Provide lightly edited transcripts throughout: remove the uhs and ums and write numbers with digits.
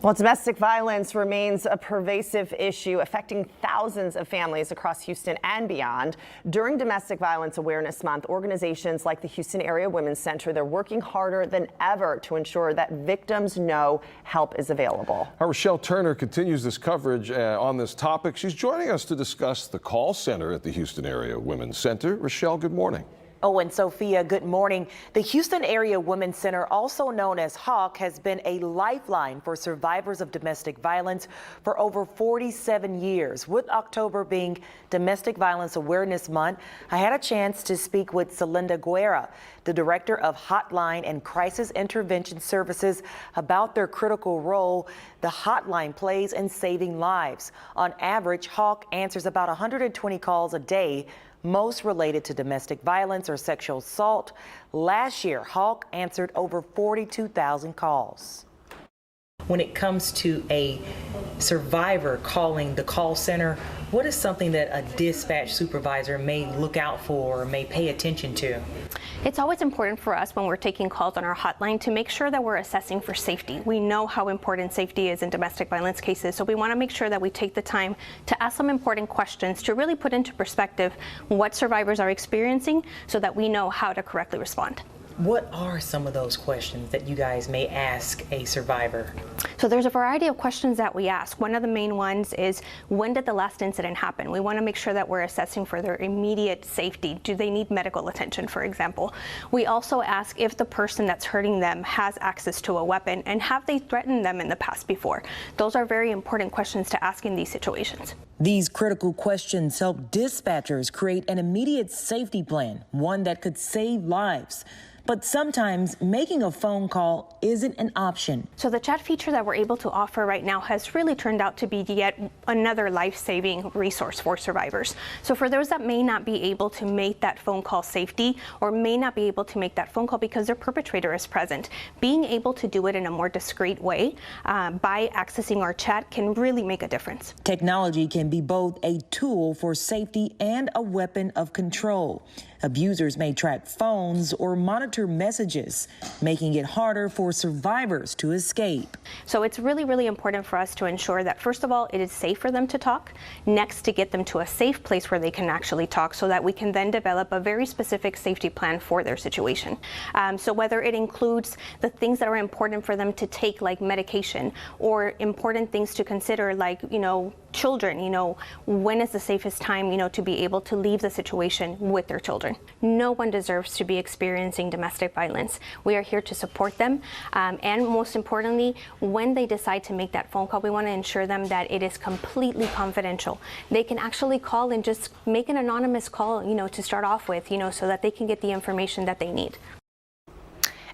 Well, domestic violence remains a pervasive issue affecting thousands of families across Houston and beyond. During Domestic Violence Awareness Month, organizations like the Houston Area Women's Center, they're working harder than ever to ensure that victims know help is available. Our Rochelle Turner continues this coverage on this topic. She's joining us to discuss the call center at the Houston Area Women's Center. Rochelle, good morning. Oh, and Sophia, good morning. The Houston Area Women's Center, also known as HAWC, has been a lifeline for survivors of domestic violence for over 47 years. With October being Domestic Violence Awareness Month, I had a chance to speak with Celinda Guerra, the director of Hotline and Crisis Intervention Services, about their critical role the hotline plays in saving lives. On average, HAWC answers about 120 calls a day, most related to domestic violence or sexual assault. Last year, HAWC answered over 42,000 calls. When it comes to a survivor calling the call center, what is something that a dispatch supervisor may look out for or may pay attention to? It's always important for us when we're taking calls on our hotline to make sure that we're assessing for safety. We know how important safety is in domestic violence cases, so we want to make sure that we take the time to ask some important questions to really put into perspective what survivors are experiencing so that we know how to correctly respond. What are some of those questions that you guys may ask a survivor? So there's a variety of questions that we ask. One of the main ones is, when did the last incident happen? We want to make sure that we're assessing for their immediate safety. Do they need medical attention, for example? We also ask if the person that's hurting them has access to a weapon, and have they threatened them in the past before? Those are very important questions to ask in these situations. These critical questions help dispatchers create an immediate safety plan, one that could save lives. But sometimes making a phone call isn't an option. So the chat feature that we're able to offer right now has really turned out to be yet another life-saving resource for survivors. So for those that may not be able to make that phone call safety, or may not be able to make that phone call because their perpetrator is present, being able to do it in a more discreet way by accessing our chat can really make a difference. Technology can be both a tool for safety and a weapon of control. Abusers may track phones or monitor messages, making it harder for survivors to escape. So it's really, really important for us to ensure that, first of all, it is safe for them to talk. Next, to get them to a safe place where they can actually talk, so that we can then develop a very specific safety plan for their situation. So whether it includes the things that are important for them to take, like medication, or important things to consider, like, children, when is the safest time, to be able to leave the situation with their children. No one deserves to be experiencing domestic violence. We are here to support them. And most importantly, when they decide to make that phone call, we want to ensure them that it is completely confidential. They can actually call and just make an anonymous call, to start off with, so that they can get the information that they need.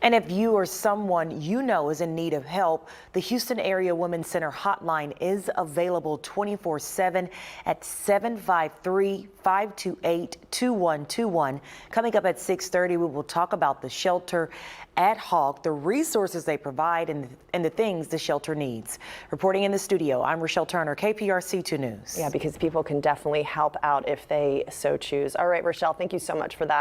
And if you or someone you know is in need of help, the Houston Area Women's Center hotline is available 24/7 at 753-528-2121. Coming up at 6:30, we will talk about the shelter at HAWC, the resources they provide, and the things the shelter needs. Reporting in the studio, I'm Rochelle Turner, KPRC 2 News. Yeah, because people can definitely help out if they so choose. All right, Rochelle, thank you so much for that.